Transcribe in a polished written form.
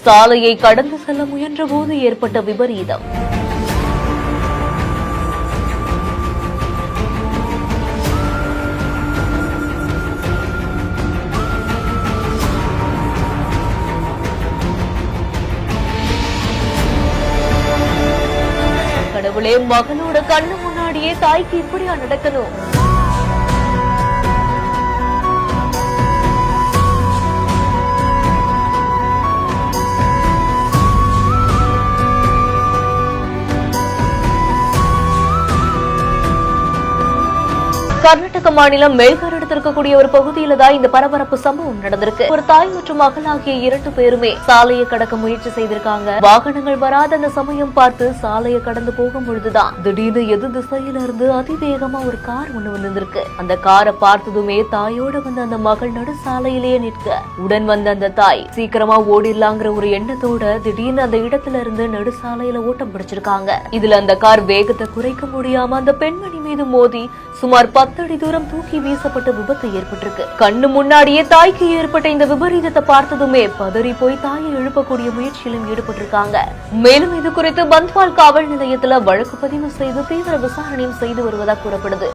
சாலையை கடந்து செல்ல முயன்ற போது ஏற்பட்ட விபரீதம். கடவுளே, மகனோட கண்ணு முன்னாடியே தாய்க்கு இப்படியா நடக்கணும்? கர்நாடக மாநிலம் மேல்கர் அடுத்து இருக்கக்கூடிய ஒரு பகுதியில தான் இந்த பரபரப்பு சம்பவம் நடந்திருக்கு. ஒரு தாய் மற்றும் மகள் ஆகிய 2 பேருமே சாலையை கடக்க முயற்சி செய்திருக்காங்க. வாகனங்கள் வராத அந்த சமயம் பார்த்து சாலையை கடந்து போகும் பொழுதுதான் திடீர்னு எது திசையில இருந்து அதிவேகமா ஒரு கார் ஒண்ணு வந்திருக்கு. அந்த காரை பார்த்ததுமே தாயோட வந்த அந்த மகள் நடு சாலையிலேயே நிற்க, உடன் வந்த அந்த தாய் சீக்கிரமா ஓடிடலாங்கிற ஒரு எண்ணத்தோட திடீர்னு அந்த இடத்துல இருந்து நடு சாலையில ஓட்டம் பிடிச்சிருக்காங்க. இதுல அந்த கார் வேகத்தை குறைக்க முடியாம அந்த பெண்மணி மீது மோதி சுமார் 10 அடி தூரம் தூக்கி வீசப்பட்ட விபத்து ஏற்பட்டிருக்கு. கண்ணு முன்னாடியே தாய்க்கு ஏற்பட்ட இந்த விபரீதத்தை பார்த்ததுமே பதறி போய் தாயை எழுப்பக்கூடிய முயற்சியிலும் ஈடுபட்டிருக்காங்க. மேலும் இது குறித்து பந்த்வால் காவல் நிலையத்துல வழக்கு பதிவு செய்து தீவிர விசாரணையும் செய்து வருவதாக கூறப்படுது.